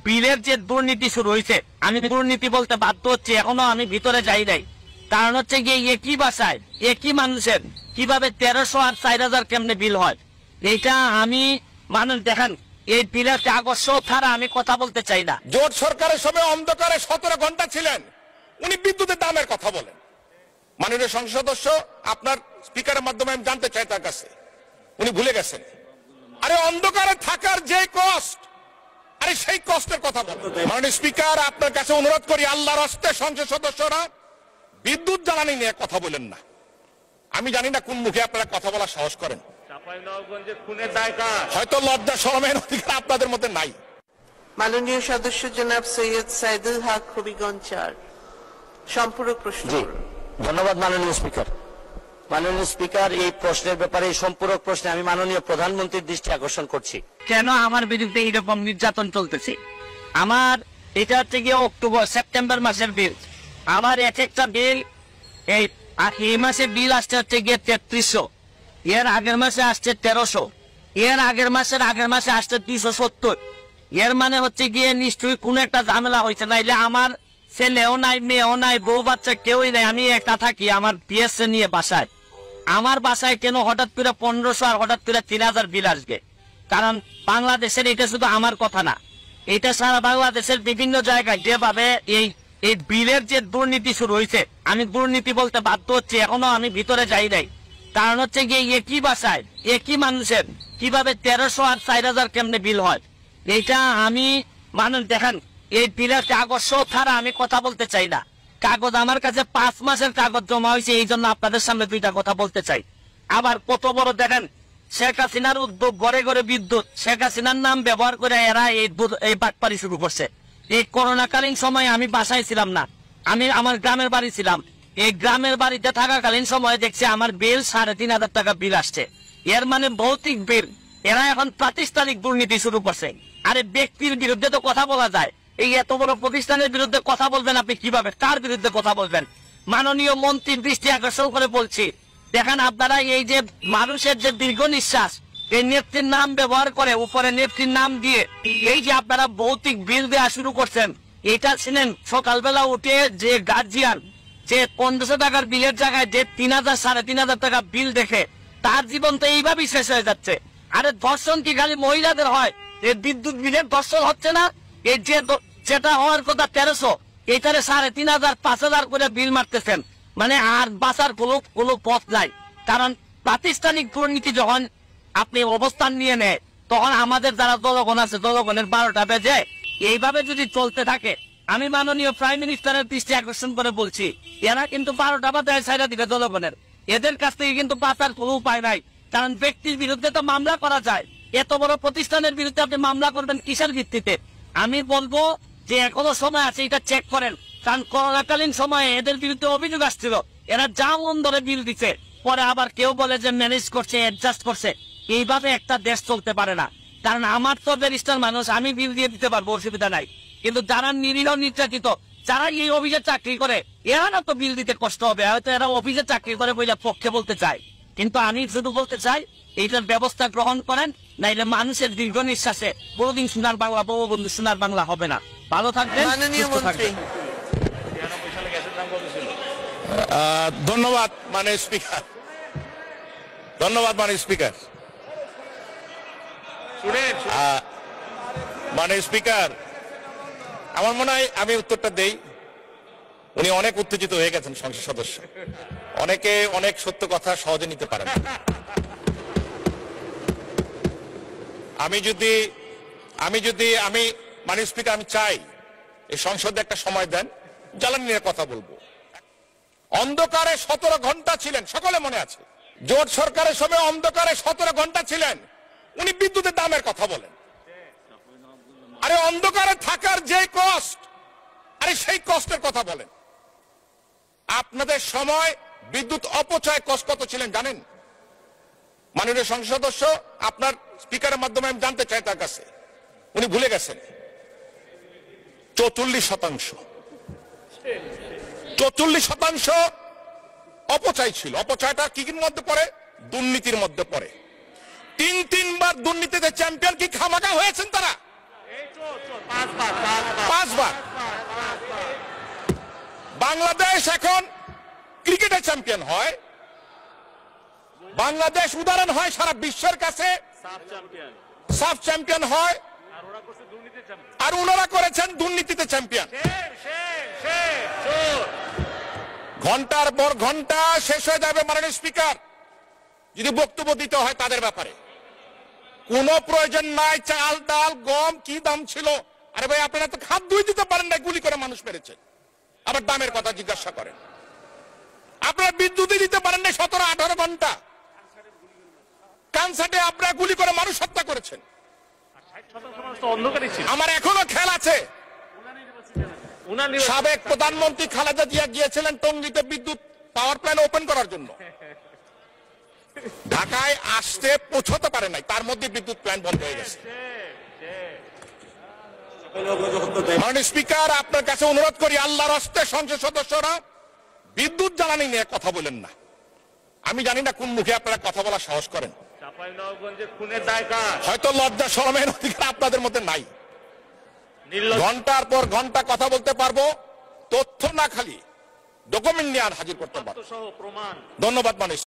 বিলের যে দুর্নীতি শুরু হয়েছে, আমি দুর্নীতি বলতে বাধ্য হচ্ছি, এখনো আমি ভিতরে যাই নাই। কারণ হচ্ছে গিয়ে একই বাসায় একই মানুষের কিভাবে 1300 আর 4000 কেমনে বিল হয়, এইটা আমি মানুষ দেখেন এই বিলের কাগজ ছাড়া আমি কথা বলতে চাই না। জোট সরকারের সময় অন্ধকারে 17 ঘন্টা ছিলেন, উনি বিদ্যুতের দামের কথা বলেন। মাননীয় সংসদ সদস্য, আপনার স্পিকারের মাধ্যমে আমি জানতে চাই তার কাছে, উনি ভুলে গেছেন। আরে অন্ধকারে থাকার যে কষ্ট, আরে সেই কষ্টের কথা বলেন। মাননীয় স্পিকার, আপনার কাছে অনুরোধ করি, আল্লাহর হস্তে সংসদ সদস্যরা বিদ্যুৎ জ্বালানি নিয়ে কথা বলেন না। আমি জানি না কোন মুখে আপনারা কথা বলার সাহস করেন। হয়তো লজ্জা শরমের অধিকার আপনাদের মধ্যে নাই। মাননীয় সদস্য জনাব সৈয়দ সাইদুল হক হবিগঞ্জ 4 সম্পূরক প্রশ্ন। ধন্যবাদ মাননীয় স্পিকার। মাননীয় স্পিকার, এই প্রশ্নের ব্যাপারে সম্পূরক প্রশ্নে আমি মাননীয় প্রধানমন্ত্রীর দৃষ্টি আকর্ষণ করছি। কেন আমার বিরুদ্ধে এইরকম নির্যাতন চলতেছে? আমার এটা হচ্ছে গিয়ে অক্টোবর সেপ্টেম্বর মাসের বিল। আমার এক একটা বিল এই মাসে বিল আসছে হচ্ছে গিয়ে 3300, এর আগের মাসে আসছে 1300, এর আগের মাসে আসছে 270। এর মানে হচ্ছে গিয়ে নিশ্চয়ই কোন একটা ঝামেলা হয়েছে, নাইলে আমার ছেলেও নাই, মেয়েও নাই, বউ বাচ্চা কেউই নাই, আমি একা থাকি আমার পিএসএ নিয়ে বাসায়। আমার বাসায় কেন হঠাৎ করে 1500 আর হঠাৎ করে 3000 বিল আসবে? কারণ বাংলাদেশের এটা শুধু আমার কথা না, এটা সারা বাংলাদেশের বিভিন্ন জায়গায় যেভাবে এই বিলের যে দুর্নীতি শুরু হয়েছে, আমি দুর্নীতি বলতে বাধ্য হচ্ছি, এখনো আমি ভিতরে যাই নাই। কারণ হচ্ছে গিয়ে একই বাসায় একই মানুষের কিভাবে 1300 আর 4000 কেমনে বিল হয়, এইটা আমি মানুষ দেখেন এই বিলের কাগজ ছাড়া আমি কথা বলতে চাই না। কাগজ আমার কাছে 5 মাসের কাগজ জমা হয়েছে, এই জন্য আপনাদের সামনে দুইটা কথা বলতে চাই। আবার কত বড় দেখেন, শেখ হাসিনার উদ্যোগ, ঘরে ঘরে বিদ্যুৎ, শেখ হাসিনার নাম ব্যবহার করে এরা এই বাটপারি শুরু করছে। এই করোনাকালীন সময়ে আমি বাসায় ছিলাম না, আমি আমার গ্রামের বাড়ি ছিলাম। এই গ্রামের বাড়িতে থাকাকালীন সময়ে দেখছি আমার বিল 3500 টাকা বিল আসছে। এর মানে ভৌতিক বিল। এরা এখন প্রাতিষ্ঠানিক দুর্নীতি শুরু করছে। আরে ব্যক্তির বিরুদ্ধে তো কথা বলা যায়, এই এত বড় প্রতিষ্ঠানের বিরুদ্ধে কথা বলবেন আপনি কিভাবে? কার বিরুদ্ধে কথা বলবেন? মাননীয় মন্ত্রীর দৃষ্টি আকর্ষণ করে বলছি, দেখেন আপনারা এই যে মানুষের যে দীর্ঘ নিঃশ্বাস, এই নেত্রীর নাম ব্যবহার করে উপরে নেত্রীর নাম দিয়ে এই যে আপনারা ভৌতিক বিল দেওয়া শুরু করছেন, এটা ছিলেন সকালবেলা উঠে যে গার্জিয়ান যে 1500 টাকার বিলের জায়গায় যে 3000 3500 টাকা বিল দেখে তার জীবন তো এইভাবেই শেষ হয়ে যাচ্ছে। আরে ধর্ষণ কি খালি মহিলাদের হয়? এই বিদ্যুৎ বিলের ধর্ষণ হচ্ছে না? এই যেটা হওয়ার কথা 1300, এইটারে 3500 5000 করে বিল মারতেছেন, মানে আর বাঁচার কোনো পথ নাই। কারণ প্রাতিষ্ঠানিক দুর্নীতি যখন আপনি অবস্থান নিয়ে নেয়, তখন আমাদের যারা জনগণ আছে, জনগণের 12টা বেজে। এইভাবে যদি চলতে থাকে, আমি মাননীয় প্রাইম মিনিস্টারের দৃষ্টি আকর্ষণ করে বলছি, এরা কিন্তু 12টা বাজায় ছাইরা দিবে জনগণের। এদের কাছ থেকে কিন্তু বাঁচার কোনো উপায় নাই। কারণ ব্যক্তির বিরুদ্ধে তো মামলা করা যায়, এত বড় প্রতিষ্ঠানের বিরুদ্ধে আপনি মামলা করবেন কিসের ভিত্তিতে? আমি বলবো যে এখনো সময় আছে, এটা চেক করেন। কারণ করোনাকালীন সময়ে এদের বিরুদ্ধে অভিযোগ আসছিল, এরা যা মন ধরে বিল দিচ্ছে, পরে আবার কেউ বলে যে ম্যানেজ করছে, অ্যাডজাস্ট করছে। এইভাবে একটা দেশ চলতে পারে না। কারণ আমার তো ব্যারিস্টার মানুষ, আমি বিল দিয়ে দিতে পারবো, অসুবিধা নাই। কিন্তু যারা নিরীহ নির্যাতিত, যারা এই অফিসে চাকরি করে, এরা না তো বিল দিতে কষ্ট হবে, হয়তো এরা অফিসে চাকরি করে বলে পক্ষে বলতে চায়। কিন্তু আমি শুধু বলতে চাই, এইটার ব্যবস্থা গ্রহণ করেন, নাইলে মানুষের দীর্ঘ নিঃশ্বাসে বহুদিন সোনার বাংলা, বঙ্গবন্ধু সোনার বাংলা হবে না। ভালো থাকবেন, সুস্থ থাকবেন। ধন্যবাদ মাননীয় স্পিকার, ধন্যবাদ মাননীয় স্পিকার। মাননীয় স্পিকার, আমার মনে হয় আমি উত্তরটা দেই। উনি অনেক উত্তেজিত হয়ে গেছেন সংসদ সদস্য, অনেকে অনেক সত্য কথা সহজে নিতে পারেন। আমি মাননীয় স্পিকার, আমি চাই এই সংসদে একটা সময় দেন, জ্বালানি নিয়ে কথা বলবো। অন্ধকারে 17 ঘন্টা ছিলেন, সকলে মনে আছে। জোট সরকারের সময় অন্ধকারে 17 ঘন্টা ছিলেন, উনি বিদ্যুতের দামের কথা বলেন। আরে অন্ধকারে থাকার যে কষ্ট, আরে সেই কষ্টের কথা বলেন। আপনাদের সময় বিদ্যুৎ অপচয় কষ্ট কত ছিলেন জানেন? মাননীয় সংসদ সদস্য, আপনার স্পিকারের মাধ্যমে আমি জানতে চাই তার কাছে, উনি ভুলে গেছেন। 44%, 44% অপচয় ছিল। অপচয়টা কি মধ্যে পড়ে? দুর্নীতির মধ্যে পড়ে। 3 বার দুর্নীতিতে চ্যাম্পিয়ন কি খামাখা হয়েছেন তারা? 5 বার। বাংলাদেশ এখন ক্রিকেটের চ্যাম্পিয়ন হয়, বাংলাদেশ উদাহরণ হয় সারা বিশ্বের কাছে, সাফ চ্যাম্পিয়ন হয়, আর ওনারা করেছেন দুর্নীতিতে চ্যাম্পিয়ন। ঘন্টার পর ঘন্টা শেষ হয়ে যাবে মাননীয় স্পিকার যদি বক্তব্য দিতে হয় তাদের ব্যাপারে। কোনো প্রয়োজন নাই, চাল ডাল গম কি দাম ছিল, আরে ভাই আপনারা তো হাত ধুয়ে দিতে পারেন না, গুলি করে মানুষ মেরেছে, আবার দামের কথা জিজ্ঞাসা করেন। আপনারা বিদ্যুৎই দিতে পারেন না 17-18 ঘন্টা, কানসাটে আপনারা গুলি করে মানুষ হত্যা করেছেন। আমার এখনো খেয়াল আছে সাবেক প্রধানমন্ত্রী খালেদা জিয়া গিয়েছিলেন টঙ্গীতে বিদ্যুৎ পাওয়ার প্ল্যান্ট ওপেন করার জন্য, ঢাকায় আসতে পৌঁছতে পারে নাই, তার মধ্যে বিদ্যুৎ প্ল্যান্ট বন্ধ হয়ে গেছে। মাননীয় স্পিকার আপনার কাছে অনুরোধ করি, আল্লাহর হস্তে সংসদ সদস্যরা বিদ্যুৎ জ্বালানি নিয়ে কথা বলেন না। আমি জানি না কোন মুখে আপনারা কথা বলার সাহস করেন, হয়তো লজ্জা শরমের অধিকার আপনাদের মধ্যে নাই। ঘন্টার পর ঘন্টা কথা বলতে পারবো, তথ্য না খালি ডকুমেন্ট নিয়ে আর হাজির করতে পারবো। ধন্যবাদ মাননীয়